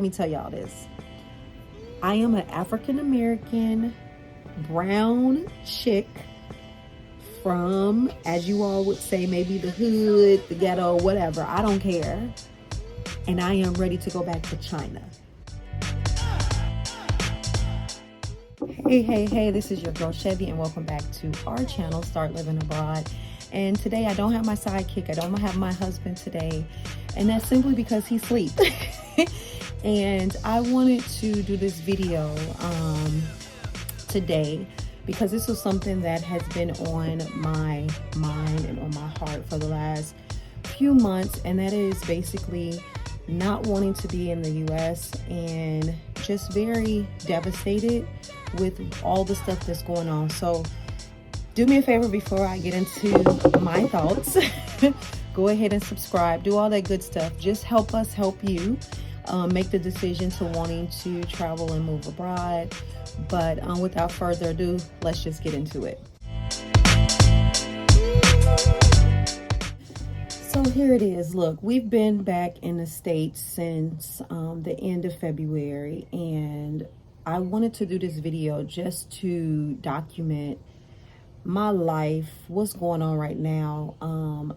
Let me tell y'all this. I am an African American brown chick from, as you all would say, maybe the hood, the ghetto, whatever. I don't care. And I am ready to go back to China. Hey, this is your girl Chevy, and welcome back to our channel, Start Living Abroad. And today I don't have my sidekick, I don't have my husband today, and that's simply because he's asleep. And I wanted to do this video today because this was something that has been on my mind and on my heart for the last few months, and that is basically not wanting to be in the US and just very devastated with all the stuff that's going on. So do me a favor before I get into my thoughts. Go ahead and subscribe, do all that good stuff. Just help us help you make the decision to wanting to travel and move abroad. But without further ado, let's just get into it. So here it is. Look, we've been back in the States since the end of February, and I wanted to do this video just to document my life, what's going on right now.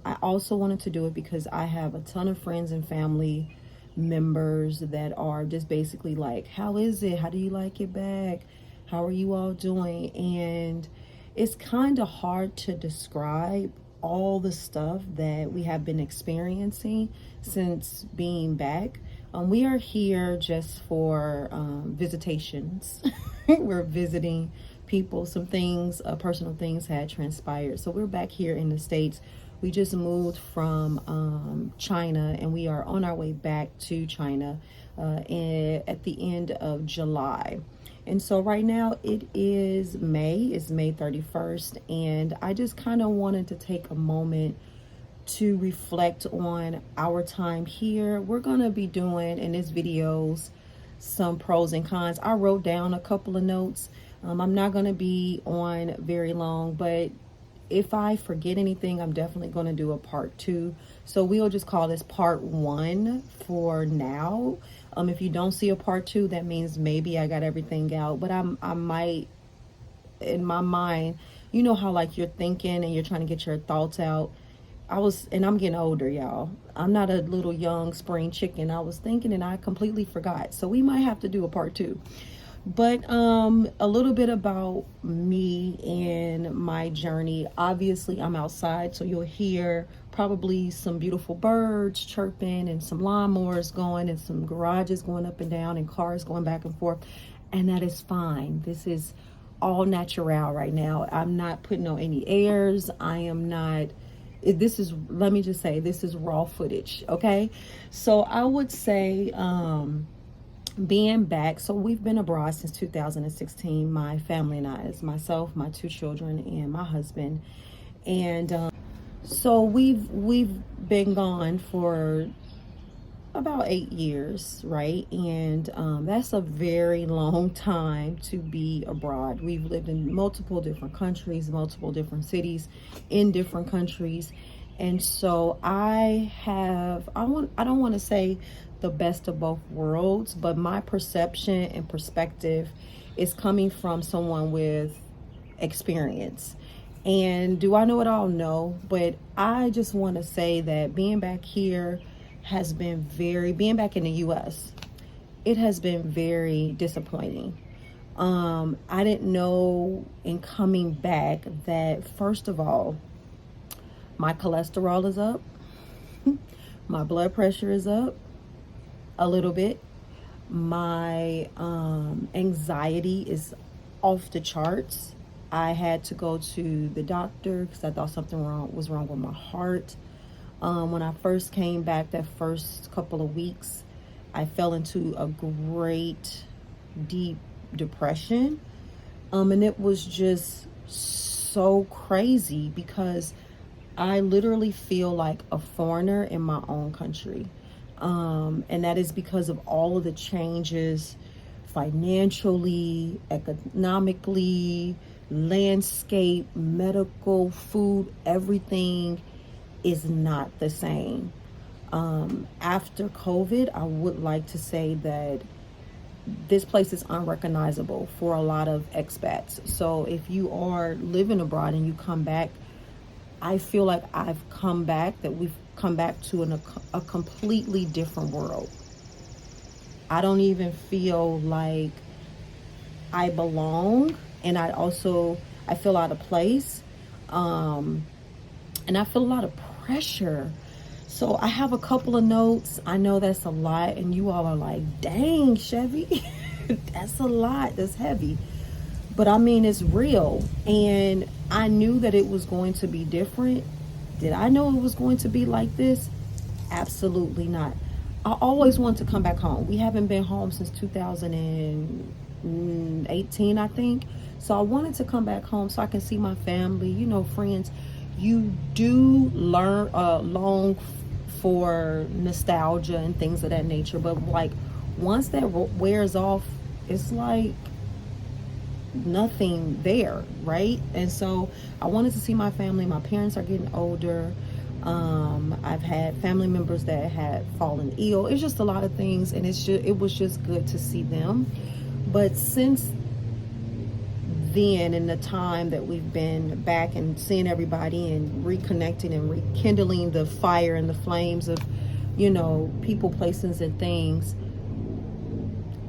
I also wanted to do it because I have a ton of friends and family members that are just basically like, how is it? How do you like it back? How are you all doing? And it's kind of hard to describe all the stuff that we have been experiencing since being back. We are here just for visitations. We're visiting people. Some things, personal things had transpired. So we're back here in the States. We just moved from China, and we are on our way back to China at the end of July. And so right now it is May. It's May 31st, and I just kind of wanted to take a moment to reflect on our time here. We're going to be doing in this videos some pros and cons. I wrote down a couple of notes. I'm not going to be on very long, but if I forget anything, I'm definitely going to do a part 2. So we'll just call this part 1 for now. If you don't see a part 2, that means maybe I got everything out, but I might, in my mind, you know how like you're thinking and you're trying to get your thoughts out. And I'm getting older, y'all. I'm not a little young spring chicken. I was thinking and I completely forgot. So we might have to do a part 2. But a little bit about me and my journey. Obviously, I'm outside, so you'll hear probably some beautiful birds chirping and some lawnmowers going and some garages going up and down and cars going back and forth. And that is fine. This is all natural right now. I'm not putting on any airs. I am not... This is, let me just say, this is raw footage, okay? So I would say... being back, so we've been abroad since 2016, my family and I, it's myself, my 2 children, and my husband. And so we've been gone for about 8 years, right? And that's a very long time to be abroad. We've lived in multiple different countries, multiple different cities in different countries. And so I don't want to say the best of both worlds, but my perception and perspective is coming from someone with experience. And do I know it all? No, but I just want to say that being back here has been being back in the US, it has been very disappointing. I didn't know in coming back that, first of all, my cholesterol is up, my blood pressure is up a little bit, my anxiety is off the charts. I had to go to the doctor because I thought something was wrong with my heart. When I first came back, that first couple of weeks, I fell into a great deep depression, and it was just so crazy because I literally feel like a foreigner in my own country. And that is because of all of the changes financially, economically, landscape, medical, food, everything is not the same. After COVID, I would like to say that this place is unrecognizable for a lot of expats. So if you are living abroad and you come back, I feel like we've come back to a completely different world. I don't even feel like I belong, and I feel out of place, and I feel a lot of pressure. So I have a couple of notes. I know that's a lot, and you all are like, dang, Chevy, that's a lot, that's heavy. But I mean, it's real, and I knew that it was going to be different. Did I know it was going to be like this? Absolutely not. I always want to come back home. We haven't been home since 2018, I think. So I wanted to come back home so I can see my family, friends. You do long for nostalgia and things of that nature. But like once that wears off, it's like nothing there, right? And so I wanted to see my family. My parents are getting older. I've had family members that had fallen ill. It's just a lot of things, and it was just good to see them. But since then, in the time that we've been back and seeing everybody and reconnecting and rekindling the fire and the flames of, people, places, and things,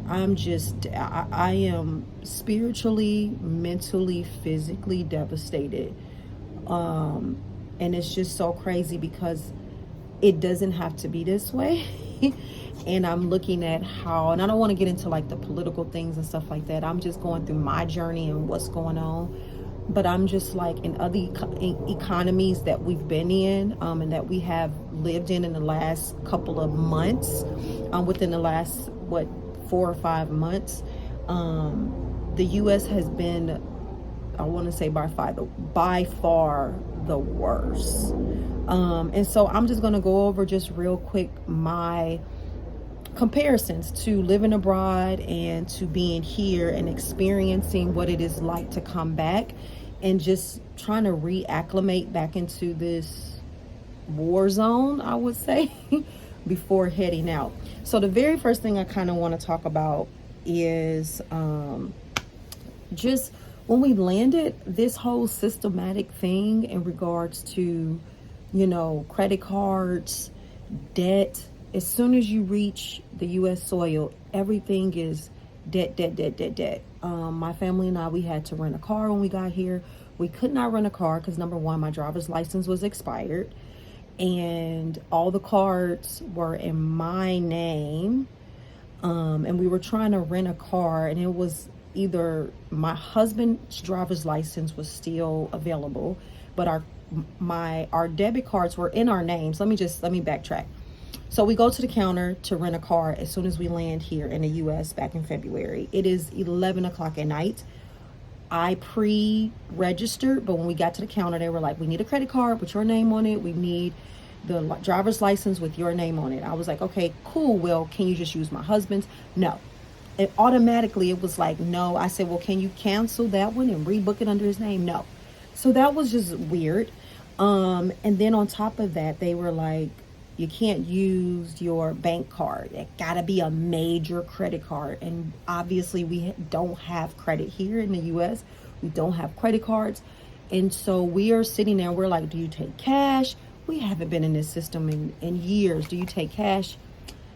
I am spiritually, mentally, physically devastated. And it's just so crazy because it doesn't have to be this way. And I'm looking at and I don't want to get into like the political things and stuff like that. I'm just going through my journey and what's going on. But I'm just like in other economies that we've been in, and that we have lived in the last couple of months, within the last, 4 or 5 months, the U.S. has been, I want to say by far the worst. And so I'm just going to go over just real quick my comparisons to living abroad and to being here and experiencing what it is like to come back and just trying to reacclimate back into this war zone, I would say, before heading out. So the very first thing I kind of want to talk about is just when we landed, this whole systematic thing in regards to, credit cards, debt. As soon as you reach the U.S. soil, everything is debt, debt, debt, debt, debt. My family and I, we had to rent a car when we got here. We could not rent a car because, number one, my driver's license was expired. And all the cards were in my name. And we were trying to rent a car, and it was either my husband's driver's license was still available, but our debit cards were in our names. Let me backtrack. So we go to the counter to rent a car as soon as we land here in the U.S. back in February. It is 11 o'clock at night. I pre-registered, but when we got to the counter, they were like, we need a credit card with your name on it. We need the driver's license with your name on it. I was like, okay, cool. Well, can you just use my husband's? No. And automatically it was like, no. I said, well, can you cancel that one and rebook it under his name? No. So that was just weird. And then on top of that, they were like, you can't use your bank card. It gotta be a major credit card. And obviously we don't have credit here in the US. We don't have credit cards. And so we are sitting there, we're like, do you take cash? We haven't been in this system in years. Do you take cash?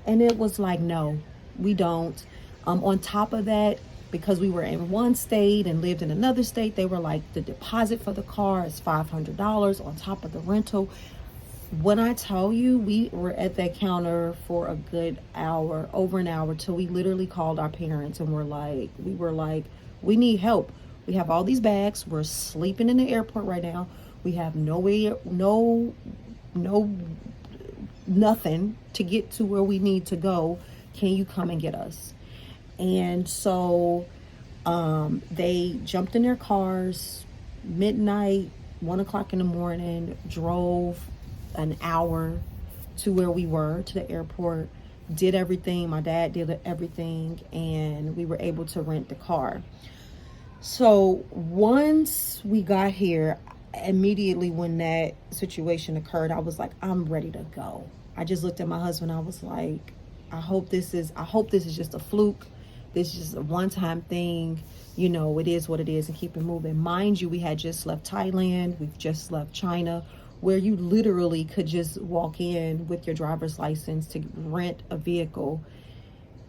And it was like, no, we don't. On top of that, because we were in one state and lived in another state, they were like, the deposit for the car is $500 on top of the rental. When I tell you, we were at that counter for a good hour, over an hour, till we literally called our parents and we were like, we need help. We have all these bags. We're sleeping in the airport right now. We have nothing to get to where we need to go. Can you come and get us? And so they jumped in their cars, midnight, 1 o'clock in the morning, drove an hour to where we were, to the airport, did everything. My dad did everything, and we were able to rent the car. So once we got here, immediately when that situation occurred, I was like, I'm ready to go. I just looked at my husband. I was like, I hope this is just a fluke. This is just a one-time thing. You know, it is what it is, and keep it moving. Mind you, we had just left Thailand. We've just left China, where you literally could just walk in with your driver's license to rent a vehicle.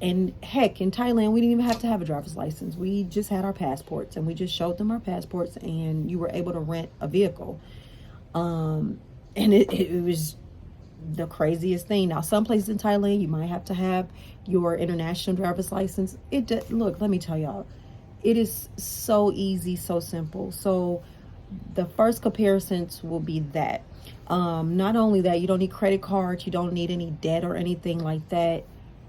And heck, in Thailand, we didn't even have to have a driver's license. We just had our passports, and we just showed them our passports, and you were able to rent a vehicle. And it was the craziest thing. Now, some places in Thailand, you might have to have your international driver's license. Look, let me tell y'all, it is so easy, so simple. So the first comparisons will be that. Not only that, you don't need credit cards, you don't need any debt or anything like that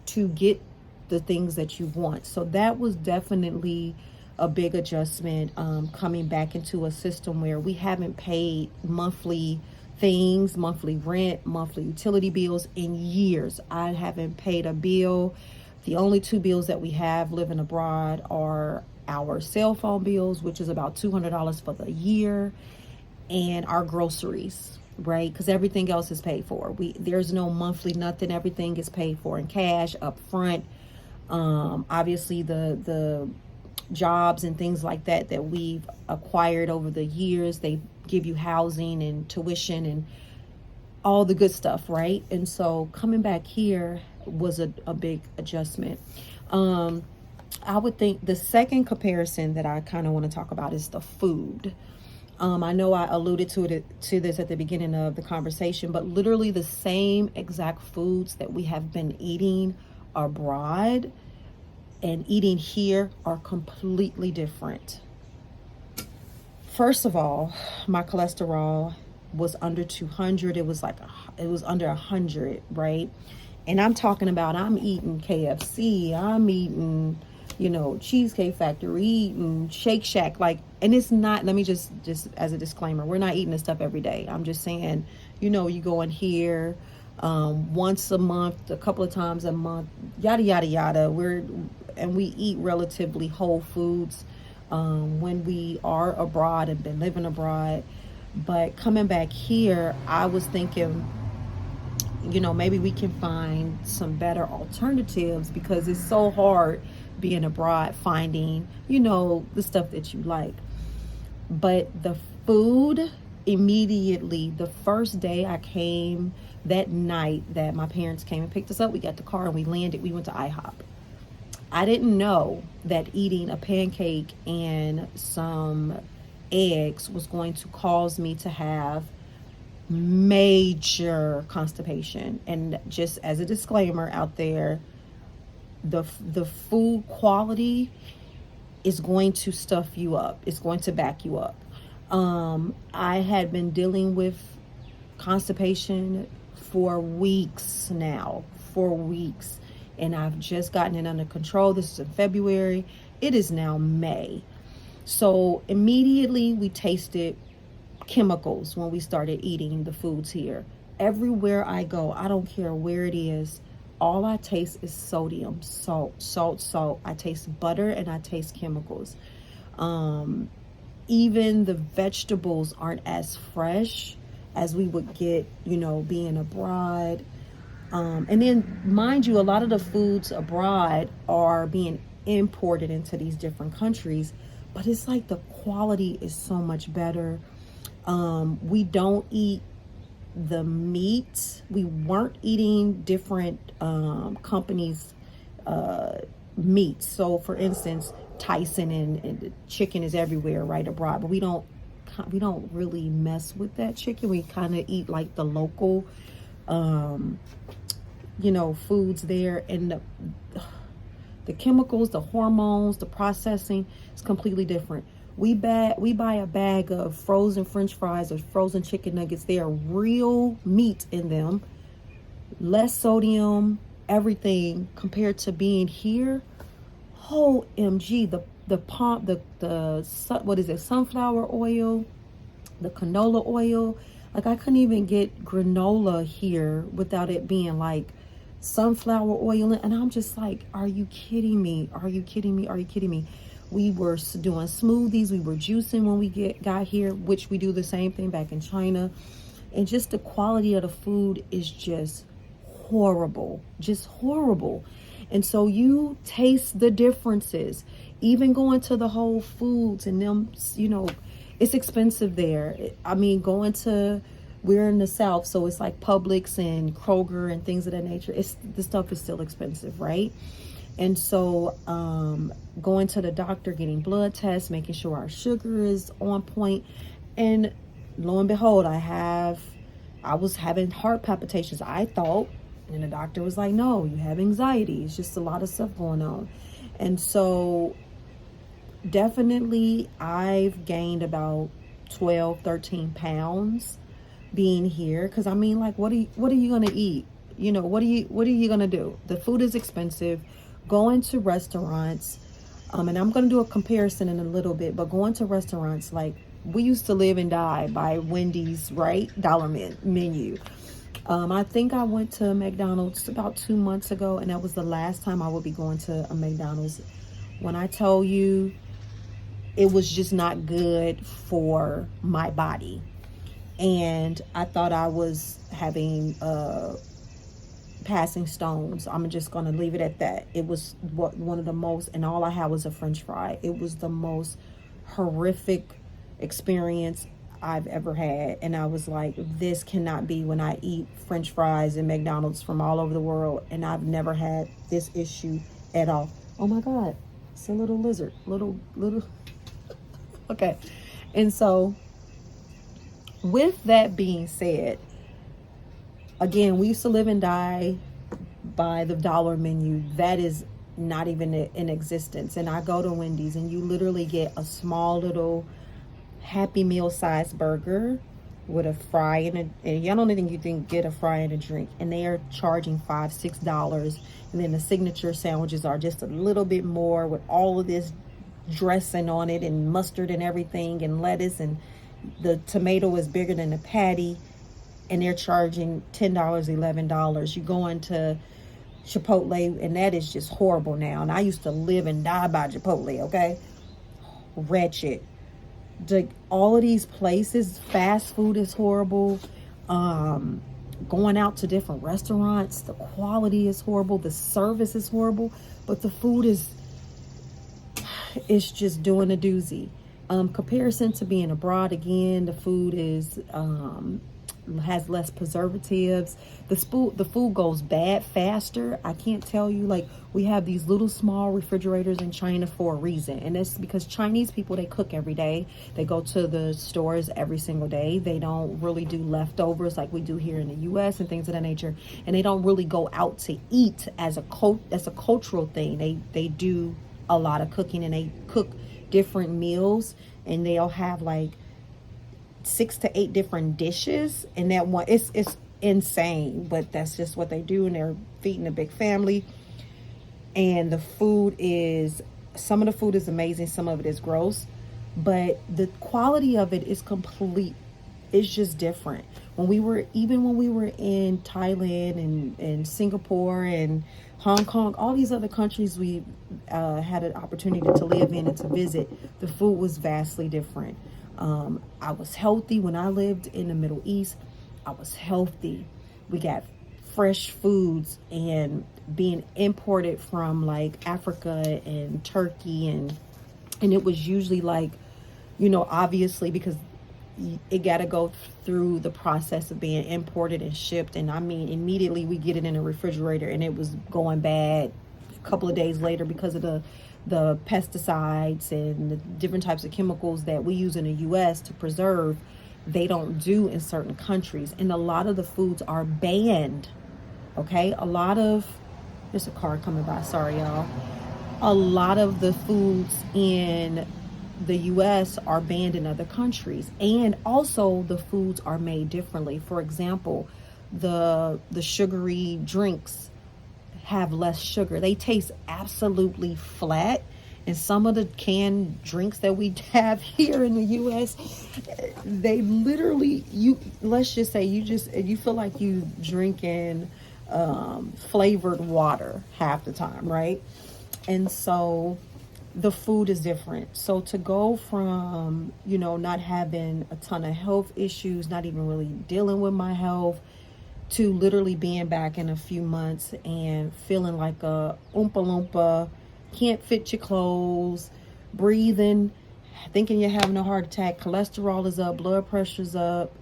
to get the things that you want. So that was definitely a big adjustment, coming back into a system where we haven't paid monthly things, monthly rent, monthly utility bills in years. I haven't paid a bill. The only two bills that we have living abroad are our cell phone bills, which is about $200 for the year, and our groceries, right? Because everything else is paid for. There's no monthly nothing. Everything is paid for in cash up front. Obviously the jobs and things like that we've acquired over the years, they give you housing and tuition and all the good stuff, right? And so coming back here was a big adjustment. I would think the second comparison that I kind of want to talk about is the food. I know I alluded to this at the beginning of the conversation, but literally the same exact foods that we have been eating abroad and eating here are completely different. First of all, my cholesterol was under 200. It was under 100, right? And I'm talking about, I'm eating KFC, I'm eating, Cheesecake Factory, eating Shake Shack, and it's not, let me just as a disclaimer, we're not eating this stuff every day. I'm just saying, you go in here once a month, a couple of times a month, yada, yada, yada. We eat relatively whole foods when we are abroad and been living abroad. But coming back here, I was thinking, maybe we can find some better alternatives, because it's so hard being abroad finding, the stuff that you like. But the food, immediately, the first day I came, that night that my parents came and picked us up, we got the car and we landed, we went to IHOP. I didn't know that eating a pancake and some eggs was going to cause me to have major constipation. And just as a disclaimer out there, the food quality is going to stuff you up. It's going to back you up. I had been dealing with constipation for weeks now, and I've just gotten it under control. This is in February. It is now May. So immediately we tasted chemicals when we started eating the foods here. Everywhere I go, I don't care where it is, all I taste is sodium, salt. I taste butter and I taste chemicals. Even the vegetables aren't as fresh as we would get, being abroad. And then, mind you, a lot of the foods abroad are being imported into these different countries, but it's like the quality is so much better. We don't eat the meat. We weren't eating different companies' meat. So, for instance, Tyson and the chicken is everywhere, right, abroad, but we don't really mess with that chicken. We kind of eat like the local foods there, and the chemicals, the hormones, the processing is completely different. We buy a bag of frozen French fries or frozen chicken nuggets. They are real meat in them, less sodium, everything, compared to being here. OMG, what is it, sunflower oil, the canola oil. Like, I couldn't even get granola here without it being like sunflower oil. And I'm just like, are you kidding me? Are you kidding me? We were doing smoothies. We were juicing when we got here, which we do the same thing back in China. And just the quality of the food is just horrible, just horrible. And so you taste the differences. Even going to the Whole Foods and them, it's expensive there. I mean, we're in the South, so it's like Publix and Kroger and things of that nature. The stuff is still expensive, right? And so going to the doctor, getting blood tests, making sure our sugar is on point. And lo and behold, I was having heart palpitations, I thought. And the doctor was like, no, you have anxiety. It's just a lot of stuff going on. And so definitely I've gained about 12, 13 pounds being here. Because I mean, like, what are you going to eat? What are you going to do? The food is expensive. Going to restaurants, and I'm going to do a comparison in a little bit, but going to restaurants, like, we used to live and die by Wendy's, right? Dollar menu. I think I went to McDonald's about 2 months ago, and that was the last time I would be going to a McDonald's. When I tell you, it was just not good for my body. And I thought I was having passing stones. I'm just going to leave it at that. It was one of the most, and all I had was a French fry. It was the most horrific experience I've ever had. And I was like, this cannot be when I eat French fries and McDonald's from all over the world. And I've never had this issue at all. Oh my God, it's a little lizard, little. Okay. And so with that being said, again, we used to live and die by the dollar menu. That is not even in existence. And I go to Wendy's and you literally get a small little Happy Meal sized burger with a fry and y'all don't even get a fry and a drink. And they are charging $5-6. And then the signature sandwiches are just a little bit more with all of this dressing on it and mustard and everything and lettuce, and the tomato is bigger than the patty. And they're charging $10, $11. You go into Chipotle, and that is just horrible now. And I used to live and die by Chipotle, okay? Wretched. All of these places, fast food is horrible. Going out to different restaurants, the quality is horrible. The service is horrible. But the food it's just doing a doozy. Comparison to being abroad, again, the food has less preservatives. The food goes bad faster. I can't tell you, like, we have these little small refrigerators in China for a reason, and it's because Chinese people, they cook every day. They go to the stores every single day. They don't really do leftovers like we do here in the U.S. and things of that nature, and they don't really go out to eat as a cultural thing. They do a lot of cooking, and they cook different meals, and they'll have like 6 to 8 different dishes, and that one, it's insane, but that's just what they do, and they're feeding a big family. And some of the food is amazing, some of it is gross, but the quality of it is complete. It's just different. When we were in Thailand and Singapore and Hong Kong, all these other countries we had an opportunity to live in and to visit, the food was vastly different. I was healthy when I lived in the Middle East. I was healthy. We got fresh foods and being imported from like Africa and Turkey, and it was usually like, obviously, because it got to go through the process of being imported and shipped. And I mean, immediately we get it in a refrigerator and it was going bad a couple of days later because of the pesticides and the different types of chemicals that we use in the U.S. to preserve. They don't do in certain countries, and a lot of the foods are banned. Okay, there's a car coming by, sorry y'all. A lot of the foods in the U.S. are banned in other countries, and also the foods are made differently. For example, the sugary drinks have less sugar. They taste absolutely flat. And some of the canned drinks that we have here in the U.S., they literally, let's just say you feel like you drinking flavored water half the time, right? And so the food is different. So to go from, not having a ton of health issues, not even really dealing with my health, to literally being back in a few months and feeling like a oompa loompa, can't fit your clothes, breathing, thinking you're having a heart attack, cholesterol is up, blood pressure's up.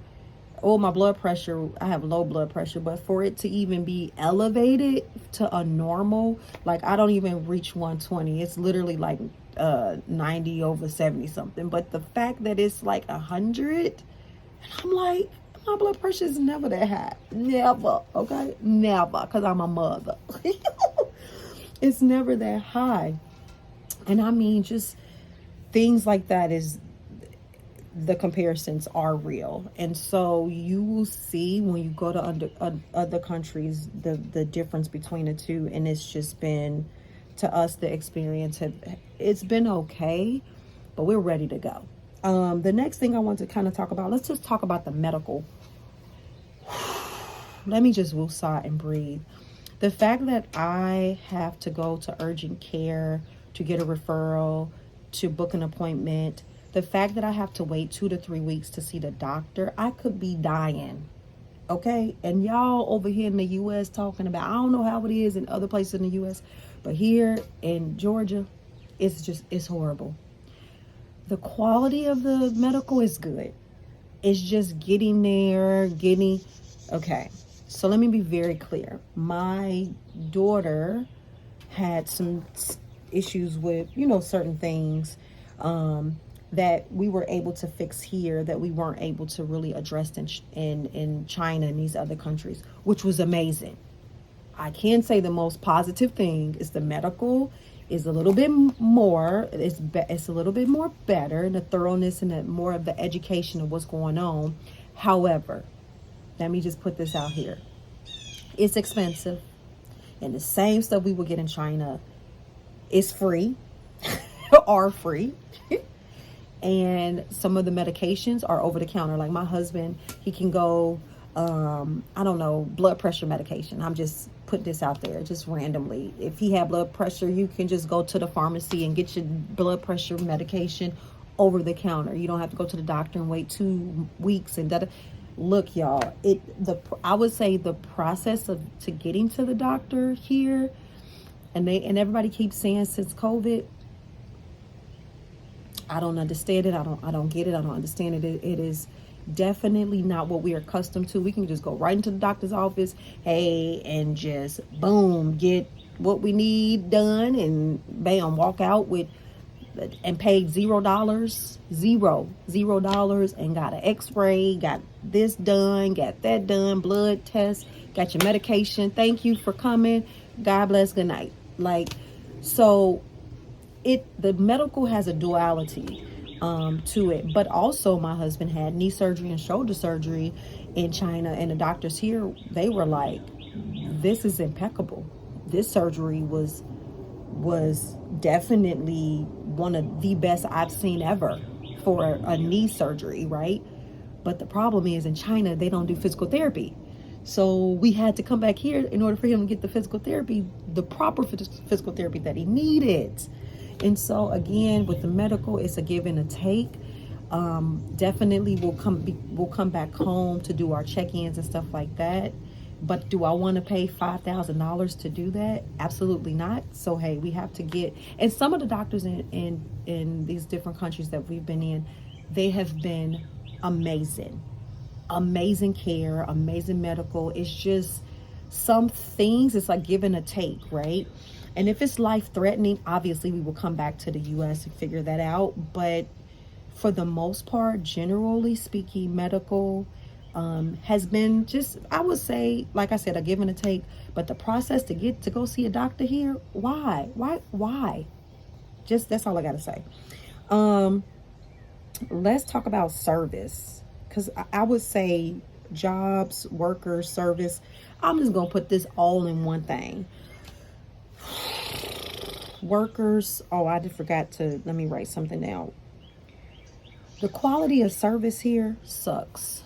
Oh, my blood pressure, I have low blood pressure, but for it to even be elevated to a normal, like I don't even reach 120. It's literally like 90 over 70 something. But the fact that it's like 100, and I'm like, my blood pressure is never that high. Never, okay? Never, because I'm a mother. It's never that high. And I mean, just things like that is, the comparisons are real. And so you will see when you go to other countries, the difference between the two. And it's just been, to us, the experience, it's been okay, but we're ready to go. The next thing I want to kind of talk about, let's just talk about the medical. Let me just woosah and breathe. The fact that I have to go to urgent care to get a referral, to book an appointment, the fact that I have to wait 2 to 3 weeks to see the doctor, I could be dying. Okay? And y'all over here in the U.S. talking about, I don't know how it is in other places in the U.S., but here in Georgia, it's horrible. The quality of the medical is good. It's just getting there, okay. So let me be very clear. My daughter had some issues with, certain things, that we were able to fix here that we weren't able to really address in China and these other countries, which was amazing. I can say the most positive thing is the medical is a little bit more, it's a little bit more better, and the thoroughness and the more of the education of what's going on. However, let me just put this out here. It's expensive, and the same stuff we would get in China is free or free. And some of the medications are over the counter. Like my husband, he can go, I don't know, blood pressure medication. I'm just put this out there just randomly. If he had blood pressure, you can just go to the pharmacy and get your blood pressure medication over the counter. You don't have to go to the doctor and wait 2 weeks and that. Look, y'all, I would say the process to getting to the doctor here, and everybody keeps saying since COVID, I don't understand it. I don't get it. I don't understand it. It is definitely not what we are accustomed to. We can just go right into the doctor's office, hey, and just boom, get what we need done, and bam, walk out with and paid $0, $0, and got an x-ray, got this done, got that done, blood test, got your medication. Thank you for coming. God bless. Good night. Like, so the medical has a duality to it, but also my husband had knee surgery and shoulder surgery in China, and the doctors here, they were like, this is impeccable. This surgery was definitely one of the best I've seen ever for a knee surgery, right? But the problem is in China, they don't do physical therapy. So we had to come back here in order for him to get the physical therapy, the proper physical therapy that he needed. And so again, with the medical, it's a give and a take. Definitely we'll come back home to do our check-ins and stuff like that. But do I want to pay $5,000 to do that? Absolutely not. So hey, we have to get, and some of the doctors in these different countries that we've been in, they have been amazing care, amazing medical. It's just some things, it's like give and a take, right? And if it's life threatening, obviously we will come back to the US and figure that out. But for the most part, generally speaking, medical has been just, I would say, like I said, a give and a take. But the process to go see a doctor here, why? Just, that's all I got to say. Let's talk about service, because I would say jobs, workers, service. I'm just going to put this all in one thing. Workers, I just forgot to, let me write something down. The quality of service here sucks.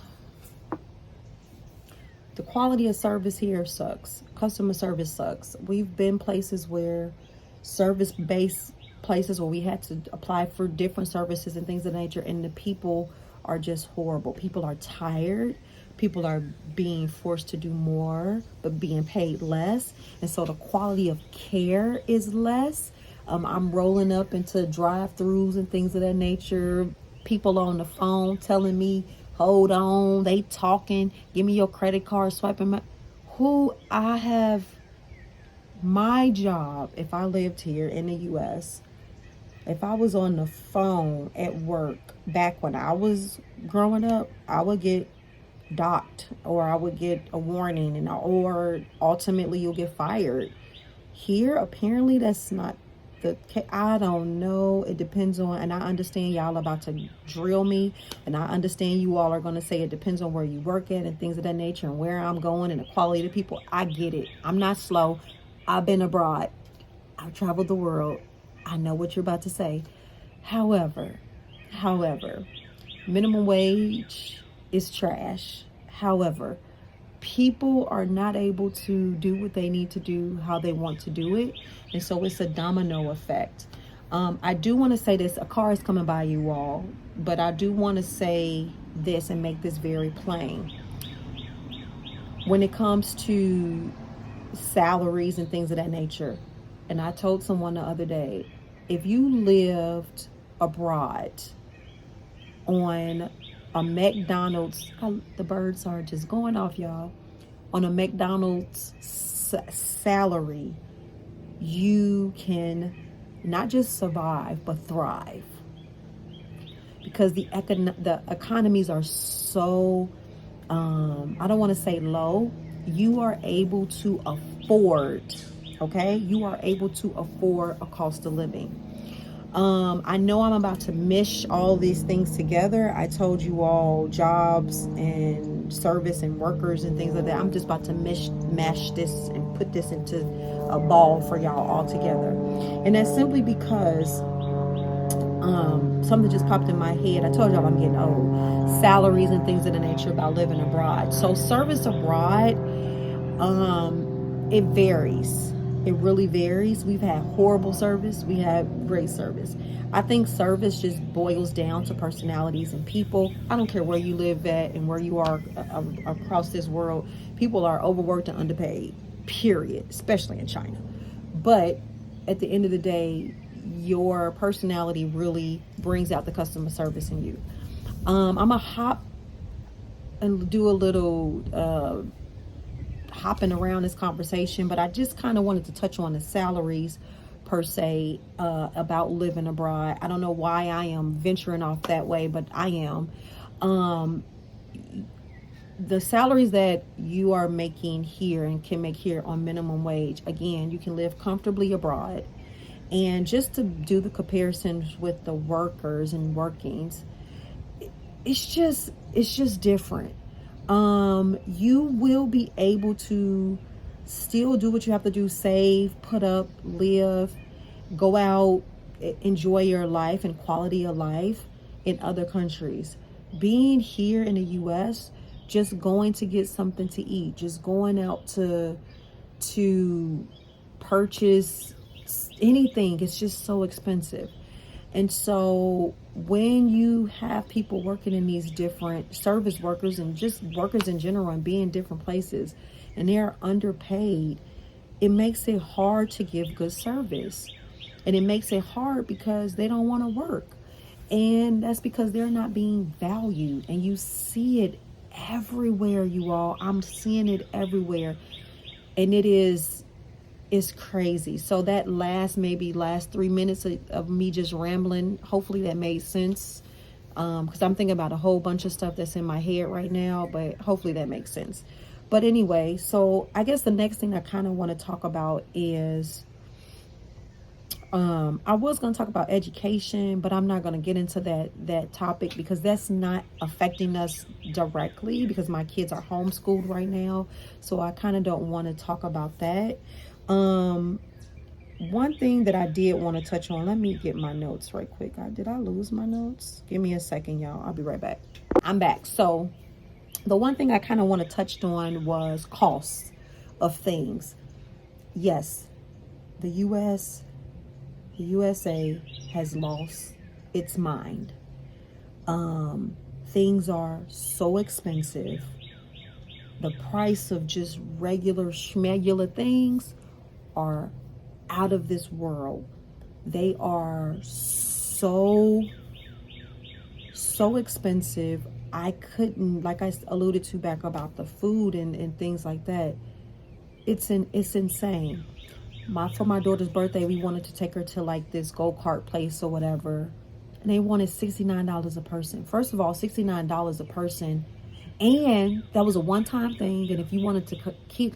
The quality of service here sucks. Customer service sucks. We've been places where service-based places where we had to apply for different services and things of that nature, and the people are just horrible. People are tired. People are being forced to do more, but being paid less. And so the quality of care is less. I'm rolling up into drive-throughs and things of that nature. People on the phone telling me, hold on, they talking, give me your credit card, swiping my, who I have, my job, if I lived here in the US, if I was on the phone at work back when I was growing up, I would get docked, or I would get a warning, and or ultimately you'll get fired. Here, apparently that's not the case. I don't know. It depends on, and I understand y'all about to drill me, and I understand you all are going to say it depends on where you work at and things of that nature and where I'm going and the quality of the people. I get it. I'm not slow. I've been abroad. I've traveled the world. I know what you're about to say. However, minimum wage is trash. However, people are not able to do what they need to do how they want to do it. And so it's a domino effect. I do want to say this. A car is coming by, you all. But I do want to say this and make this very plain. When it comes to salaries and things of that nature, and I told someone the other day, if you lived abroad on a McDonald's, the birds are just going off, y'all. On a McDonald's salary, you can not just survive, but thrive. Because the economies are so, I don't want to say low. You are able to afford, okay? You are able to afford a cost of living. I know I'm about to mish all these things together. I told you all jobs and service and workers and things like that. I'm just about to mash this and put this into a ball for y'all all together. And that's simply because something just popped in my head. I told y'all I'm getting old. Salaries and things of the nature about living abroad. So service abroad, it varies. It really varies. We've had horrible service. We have great service. I think service just boils down to personalities and people. I don't care where you live at and where you are across this world. People are overworked and underpaid, period, especially in China. But at the end of the day, your personality really brings out the customer service in you. I'm going to hop and do a little hopping around this conversation, but I just kind of wanted to touch on the salaries per se, about living abroad. I don't know why I am venturing off that way, but I am. The salaries that you are making here and can make here on minimum wage, again, you can live comfortably abroad. And just to do the comparisons with the workers and workings, it's just different. You will be able to still do what you have to do, save, put up, live, go out, enjoy your life and quality of life in other countries. Being here in the US, just going to get something to eat, just going out to purchase anything, it's just so expensive. And so when you have people working in these different service workers and just workers in general and being different places and they're underpaid, it makes it hard to give good service. And it makes it hard because they don't want to work. And that's because they're not being valued. And you see it everywhere, you all. I'm seeing it everywhere. And it's crazy. So that last 3 minutes of me just rambling, hopefully that made sense. Because I'm thinking about a whole bunch of stuff that's in my head right now, but hopefully that makes sense. But anyway, so I guess the next thing I kind of want to talk about is, I was going to talk about education, but I'm not going to get into that topic because that's not affecting us directly because my kids are homeschooled right now. So I kind of don't want to talk about that. One thing that I did want to touch on, let me get my notes right quick. Did I lose my notes? Give me a second, y'all. I'll be right back. I'm back. So the one thing I kind of want to touch on was costs of things. Yes, the USA has lost its mind. Things are so expensive. the price of just regular schmegular things are out of this world. They are so expensive. I couldn't, like I alluded to back about the food and things like that. It's insane. For my daughter's birthday, we wanted to take her to like this go-kart place or whatever, and they wanted $69 a person. First of all, $69 a person, and that was a one-time thing. And if you wanted to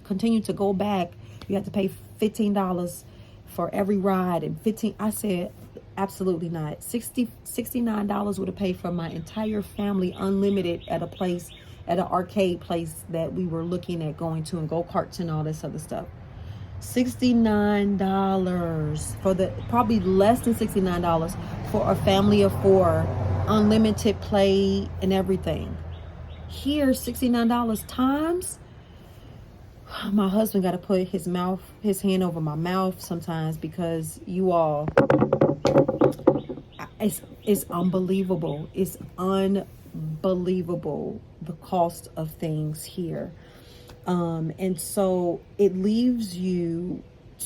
continue to go back, you had to pay $15 for every ride. And I said, absolutely not. $69 would have paid for my entire family, unlimited, at an arcade place that we were looking at going to, and go-karts and all this other stuff. $69 for probably less than $69 for a family of 4, unlimited play and everything. Here, $69 times. My husband got to put his hand over my mouth sometimes, because you all, it's unbelievable. It's unbelievable, the cost of things here. And so it leaves you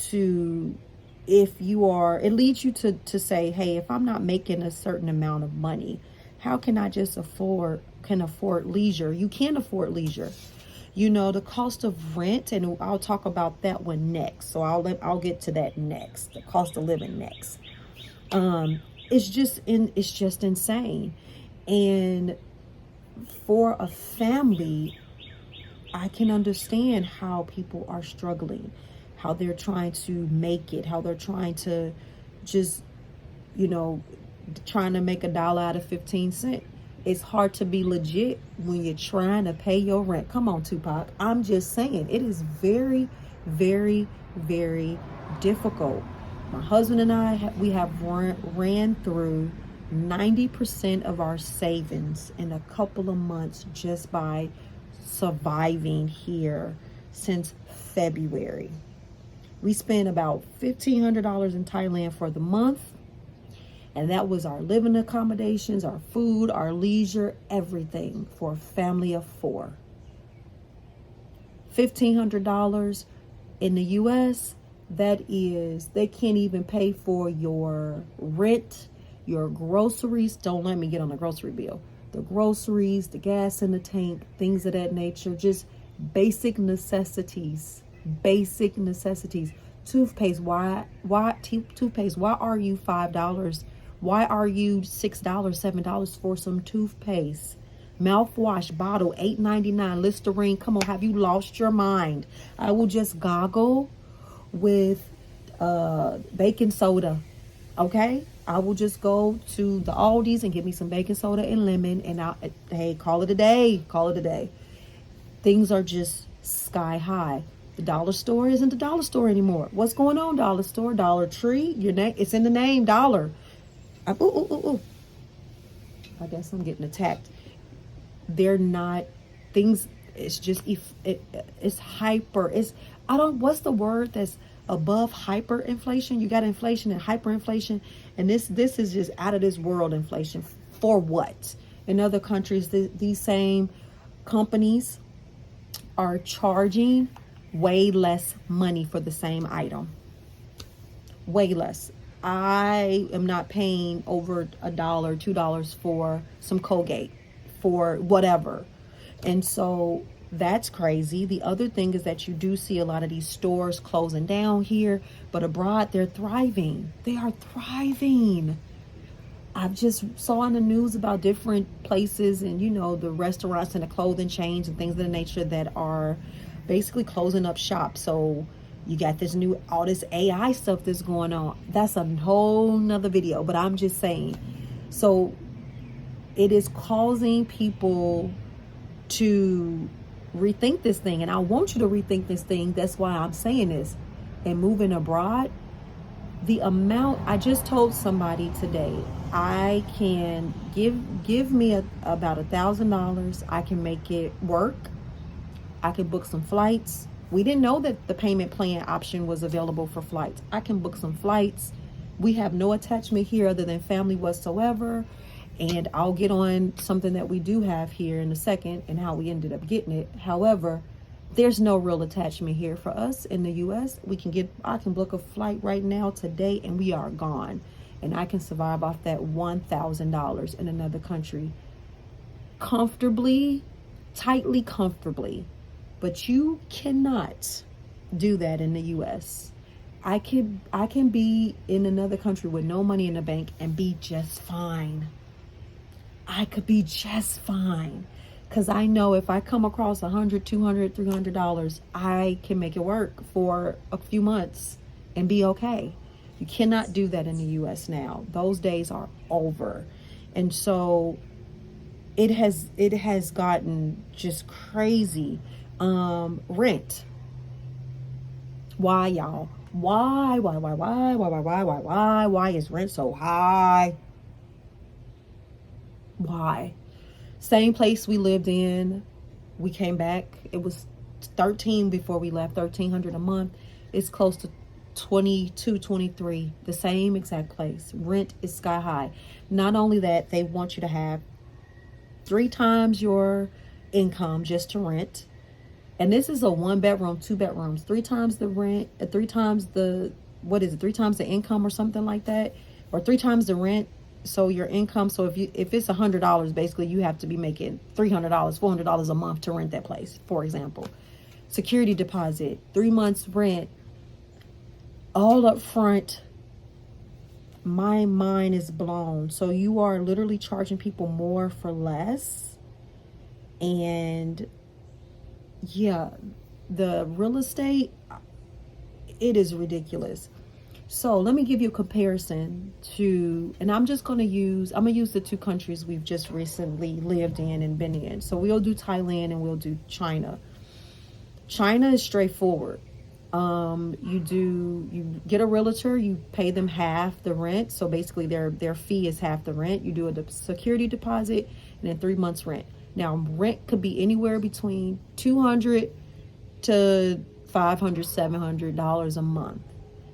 to, it leads you to say, hey, if I'm not making a certain amount of money, how can I just afford leisure? You can't afford leisure. You know, the cost of rent, and I'll talk about that one next. So I'll get to that next, the cost of living next. It's just insane. And for a family, I can understand how people are struggling, how they're trying to make it, how they're trying to just, trying to make $1 out of 15 cents. It's hard to be legit when you're trying to pay your rent. Come on, Tupac. I'm just saying, it is very, very, very difficult. My husband and I, we have ran through 90% of our savings in a couple of months just by surviving here since February. We spent about $1,500 in Thailand for the month, and that was our living accommodations, our food, our leisure, everything, for a family of 4. $1,500 in the US, that is, they can't even pay for your rent, your groceries. Don't let me get on the grocery bill. The groceries, the gas in the tank, things of that nature, just basic necessities. Toothpaste, why toothpaste? Why are you $5? Why are you $6, $7 for some toothpaste? Mouthwash bottle, $8.99. Listerine, come on, have you lost your mind? I will just goggle with baking soda, okay? I will just go to the Aldi's and get me some baking soda and lemon, and hey, call it a day. Things are just sky high. The dollar store isn't the dollar store anymore. What's going on, dollar store? Dollar Tree? It's in the name, dollar. I guess I'm getting attacked. They're not things. It's just it's hyper. What's the word that's above hyperinflation? You got inflation and hyperinflation, and this is just out of this world inflation. For what? In other countries, these same companies are charging way less money for the same item. Way less. I am not paying over $1, $2 for some Colgate, for whatever. And so that's crazy. The other thing is that you do see a lot of these stores closing down here, but abroad they're thriving. They are thriving. I've just saw in the news about different places and, the restaurants and the clothing chains and things of the nature that are basically closing up shop. So you got all this AI stuff that's going on. That's a whole nother video, but I'm just saying. So it is causing people to rethink this thing. And I want you to rethink this thing. That's why I'm saying this. And moving abroad, the amount, I just told somebody today, I can give me about $1,000. I can make it work. I can book some flights. We didn't know that the payment plan option was available for flights. I can book some flights. We have no attachment here other than family whatsoever. And I'll get on something that we do have here in a second and how we ended up getting it. However, There's no real attachment here for us in the US. I can book a flight right now today and we are gone. And I can survive off that $1,000 in another country comfortably, tightly comfortably. But you cannot do that in the US. I can be in another country with no money in the bank and be just fine. I could be just fine. Because I know if I come across $100, $200, $300, I can make it work for a few months and be okay. You cannot do that in the US now. Those days are over. And so it has gotten just crazy. Rent. Why, y'all? Why is rent so high? Why? Same place we lived in. We came back. It was 13 before we left, $1,300 a month. It's close to 22, 23, the same exact place. Rent is sky high. Not only that, they want you to have 3 times your income just to rent. And this is a 1-bedroom, 2 bedrooms, 3 times the rent, 3 times the, 3 times the income or something like that, or 3 times the rent. So your income, so if it's $100, basically you have to be making $300, $400 a month to rent that place, for example. Security deposit, 3 months rent, all up front. My mind is blown. So you are literally charging people more for less. And yeah, the real estate, it is ridiculous. So let me give you a comparison to, and I'm going to use the 2 countries we've just recently lived in and been in. So we'll do Thailand and we'll do China. China is straightforward. You get a realtor, you pay them half the rent. So basically their fee is half the rent. You do a security deposit and then 3 months rent. Now rent could be anywhere between $200 to $500, $700 a month.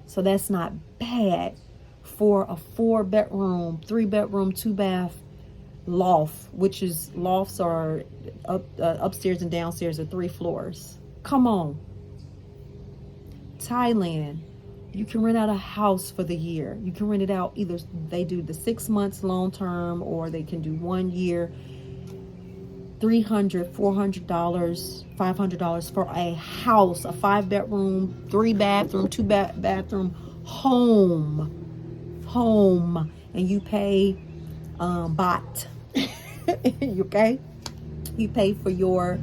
So that's not bad for a 4-bedroom, 3-bedroom, 2-bath loft, which is lofts are upstairs and downstairs are 3 floors. Come on. Thailand, you can rent out a house for the year. You can rent it out, either they do the 6 months long term or they can do 1 year. $300, $400, $500 for a house, a 5-bedroom, 3-bathroom, 2-bathroom home, and you pay baht. Okay, you pay for your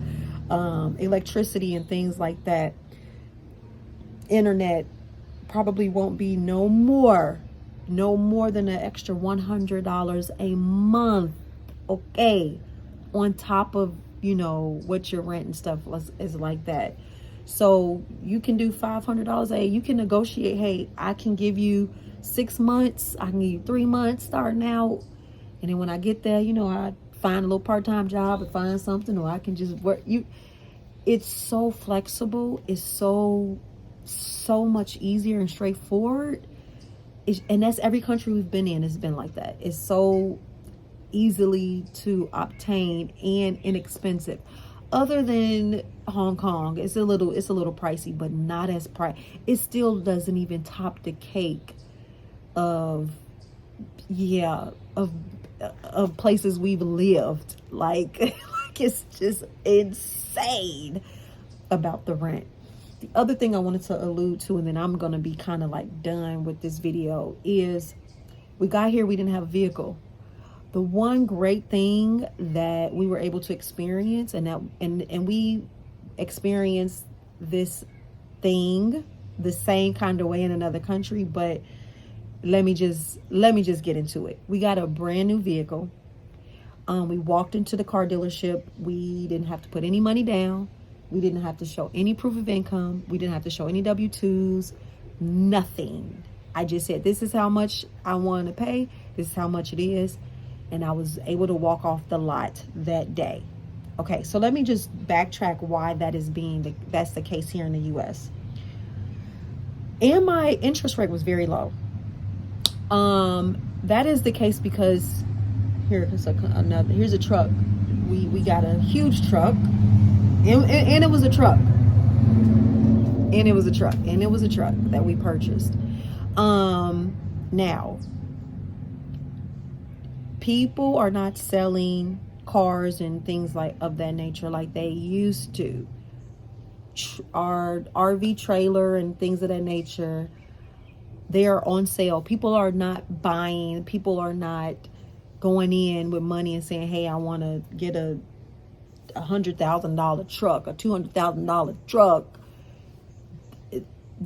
electricity and things like that. Internet probably won't be no more than an extra $100 a month. Okay. On top of, what your rent and stuff is like that. So you can do $500. Hey, you can negotiate. Hey, I can give you 6 months. I can give you 3 months starting out. And then when I get there, I find a little part-time job and find something, or I can just work. It's so flexible. It's so much easier and straightforward. And that's every country we've been in. It's been like that. It's so easily to obtain and inexpensive. Other than Hong Kong, it's a little pricey, but not as pricey. It still doesn't even top the cake of places we've lived. Like it's just insane about the rent. The other thing I wanted to allude to, and then I'm gonna be kind of like done with this video, is we got here, we didn't have a vehicle. The one great thing that we were able to experience, and we experienced this thing the same kind of way in another country, but let me just get into it. We got a brand new vehicle. We walked into the car dealership. We didn't have to put any money down. We didn't have to show any proof of income. We didn't have to show any W-2s, nothing. I just said, this is how much I want to pay. This is how much it is. And I was able to walk off the lot that day. Okay, so let me just backtrack why that's the case here in the U.S. And my interest rate was very low. That is the case because here's a truck. We got a huge truck, and it was a truck. And it was a truck. And it was a truck that we purchased. Now, people are not selling cars and things like of that nature like they used to. Our RV trailer and things of that nature, they are on sale. People are not buying. People are not going in with money and saying, hey, I want to get a $100,000 truck, a $200,000 truck.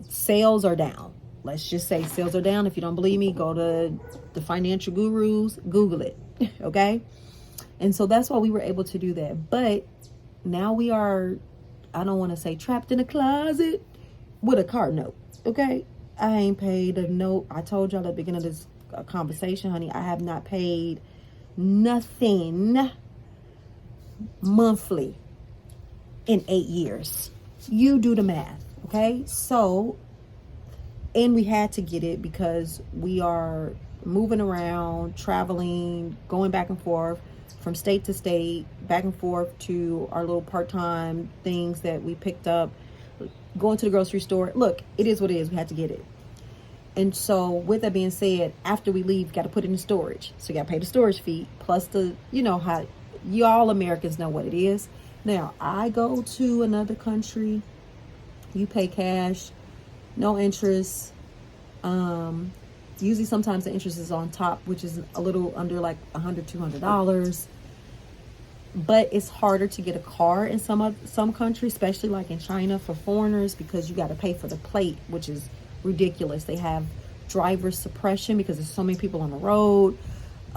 Sales are down. Let's just say sales are down. If you don't believe me, go to the financial gurus, Google it. Okay. And so that's why we were able to do that. But now we are, I don't want to say trapped in a closet with a car note. Okay. I ain't paid a note. I told y'all at the beginning of this conversation, honey, I have not paid nothing monthly in 8 years. You do the math. Okay. So, and we had to get it because we are moving around, traveling, going back and forth from state to state, back and forth to our little part-time things that we picked up, going to the grocery store. Look, it is what it is. We had to get it. And so with that being said, after we leave, got to put it in storage. So you got to pay the storage fee plus the, you know how you all Americans know what it is. Now, I go to another country, you pay cash, no interest. Usually sometimes the interest is on top, which is a little under like $100, $200. But it's harder to get a car in some countries, especially like in China for foreigners, because you got to pay for the plate, which is ridiculous. They have driver suppression because there's so many people on the road.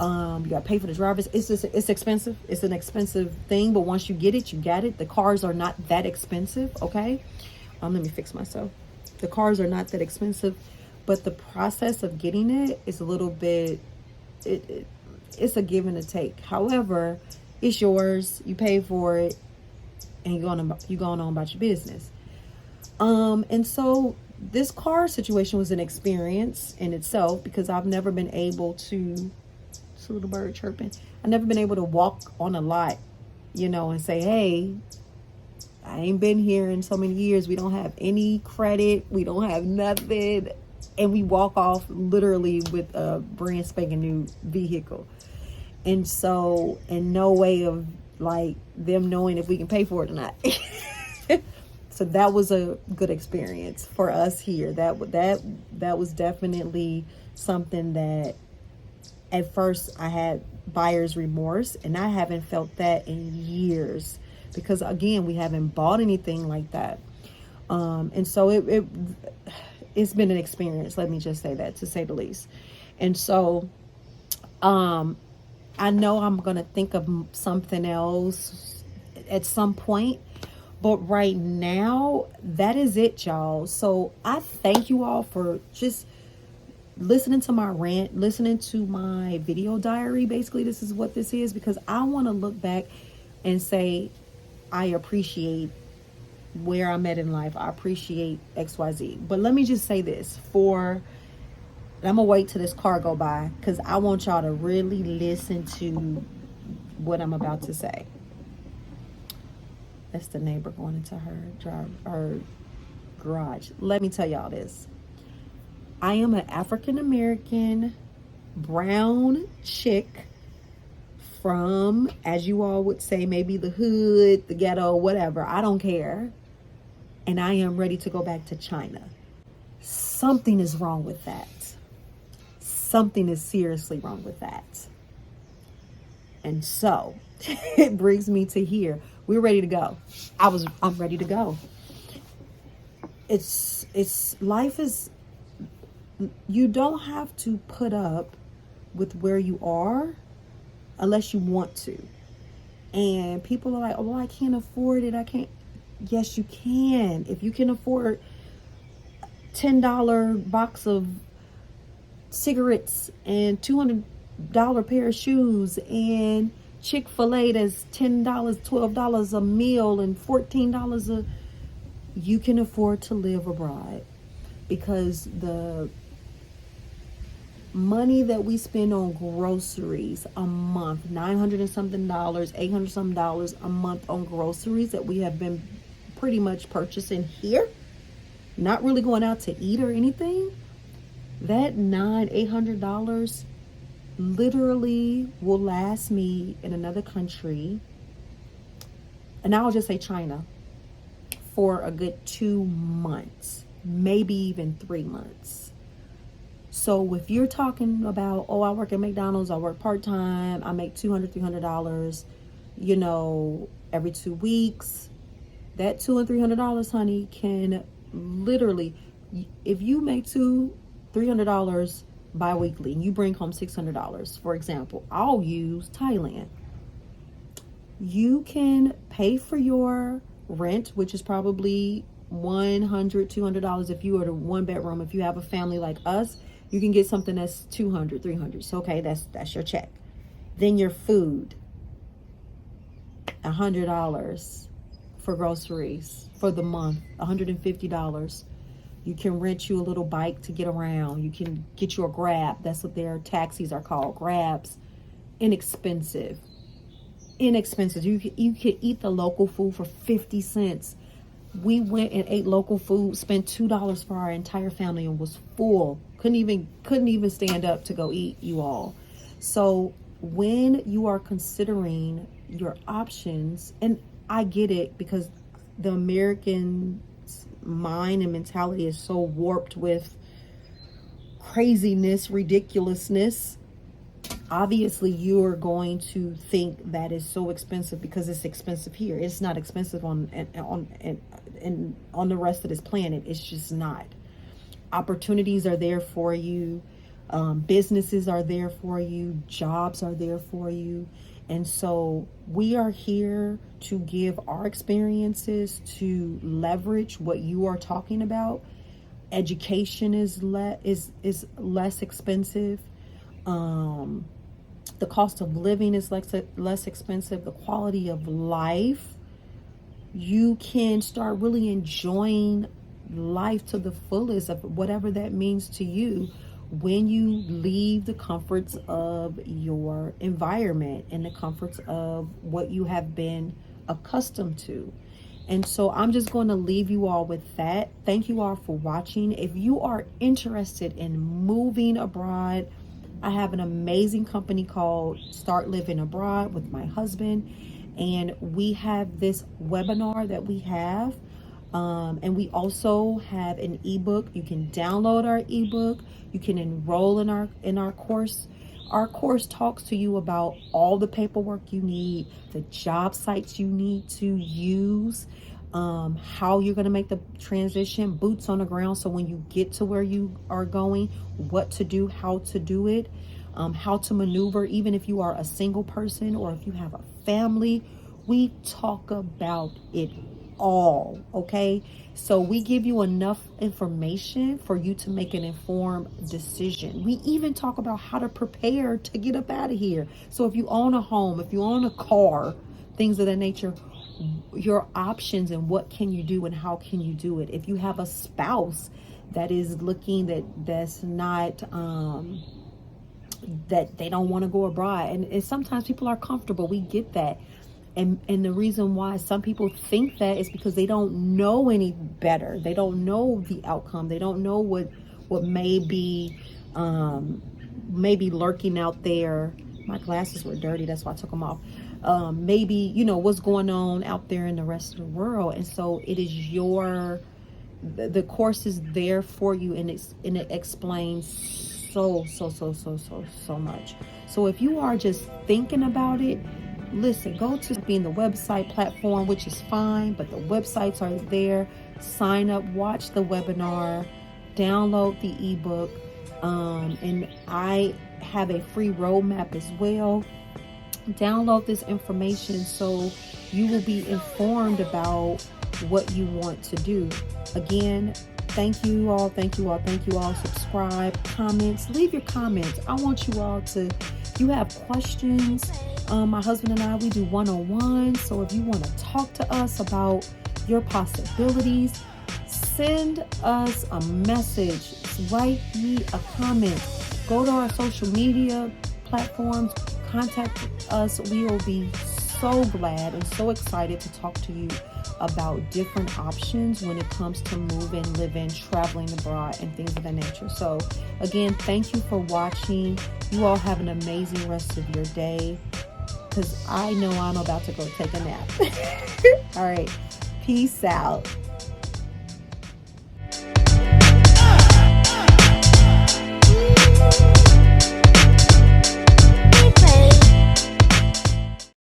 You got to pay for the drivers. It's expensive. It's an expensive thing, but once you get it, you got it. The cars are not that expensive. Okay. Let me fix myself. The cars are not that expensive, but the process of getting it is a little bit, it's a give and a take. However, it's yours. You pay for it, and you're going on about your business. And so this car situation was an experience in itself because I've never been able to, it's a little bird chirping. I've never been able to walk on a lot, you know, and say, hey, I ain't been here in so many years. We don't have any credit. We don't have nothing. And we walk off literally with a brand spanking new vehicle. And so, in no way of like them knowing if we can pay for it or not. So that was a good experience for us here. That was definitely something that at first I had buyer's remorse, and I haven't felt that in years because again, we haven't bought anything like that. And so it's been an experience. Let me just say that, to say the least. And so, I know I'm going to think of something else at some point, but right now, that is it, y'all. So I thank you all for just listening to my rant, listening to my video diary. Basically, this is what this is, because I want to look back and say, I appreciate where I'm at in life. I appreciate XYZ. But let me just say this I'm going to wait till this car go by because I want y'all to really listen to what I'm about to say. That's the neighbor going into her garage. Let me tell y'all this. I am an African-American brown chick from, as you all would say, maybe the hood, the ghetto, whatever. I don't care. And I am ready to go back to China. Something is wrong with that. Something is seriously wrong with that. And so it brings me to here. We're ready to go. I'm ready to go. Life is, you don't have to put up with where you are unless you want to. And people are like, oh, I can't afford it. I can't. Yes, you can. If you can afford $10 box of cigarettes and $200 pair of shoes and Chick-fil-A that's $10, $12 a meal and $14 you can afford to live abroad, because the money that we spend on groceries a month, $900 and something, $800 some a month on groceries that we have been pretty much purchasing here, not really going out to eat or anything, that $800 literally will last me in another country, and I'll just say China, for a good 2 months, maybe even 3 months. So if you're talking about, oh, I work at McDonald's, I work part-time, I make $200, $300, you know, every 2 weeks, that $200 and $300, honey, can literally, if you make $200-$300 bi-weekly and you bring home $600, for example, I'll use Thailand. You can pay for your rent, which is probably $100, $200 if you are a 1-bedroom. If you have a family like us, you can get something that's $200, $300. So okay, that's your check. Then your food, $100 for groceries for the month, $150. You can rent you a little bike to get around. You can get you a Grab. That's what their taxis are called, Grabs. Inexpensive. You could eat the local food for 50 cents. We went and ate local food, spent $2 for our entire family, and was full. Couldn't even stand up to go eat, you all. So when you are considering your options, and I get it, because the American mind and mentality is so warped with craziness, ridiculousness. Obviously, you're going to think that is so expensive because it's expensive here. It's not expensive on the rest of this planet. It's just not. Opportunities are there for you. Businesses are there for you. Jobs are there for you. And so we are here to give our experiences to leverage what you are talking about. Education is less expensive. The cost of living is less expensive. The quality of life, you can start really enjoying life to the fullest of whatever that means to you when you leave the comforts of your environment and the comforts of what you have been accustomed to. And so I'm just going to leave you all with that. Thank you all for watching. If you are interested in moving abroad, I have an amazing company called Start Living Abroad with my husband. And we have this webinar that we have. And we also have an ebook. You can download our ebook. You can enroll in our course. Our course talks to you about all the paperwork you need, the job sites you need to use, how you're going to make the transition, boots on the ground. So when you get to where you are going, what to do, how to do it, how to maneuver, even if you are a single person or if you have a family. We talk about it all, okay? So we give you enough information for you to make an informed decision. We even talk about how to prepare to get up out of here. So if you own a home, if you own a car, things of that nature, your options and what can you do and how can you do it. If you have a spouse that is looking that's not that they don't want to go abroad, and sometimes people are comfortable, we get that. And the reason why some people think that is because they don't know any better. They don't know the outcome. They don't know what may be lurking out there. My glasses were dirty, that's why I took them off. Maybe, what's going on out there in the rest of the world. And so it is the course is there for you, and it explains so much. So if you are just thinking about it, listen, go to being the website platform, which is fine, but the websites are there. Sign up, watch the webinar, download the ebook, and I have a free roadmap as well. Download this information so you will be informed about what you want to do. Again, thank you all. Subscribe, comments, leave your comments. I want you all to, if you have questions, my husband and I, we do one-on-one. So if you want to talk to us about your possibilities, send us a message, write me a comment, go to our social media platforms, contact us. We will be so glad and so excited to talk to you about different options when it comes to moving, living, traveling abroad, and things of that nature. So again, thank you for watching. You all have an amazing rest of your day, because I know I'm about to go take a nap. All right, peace out.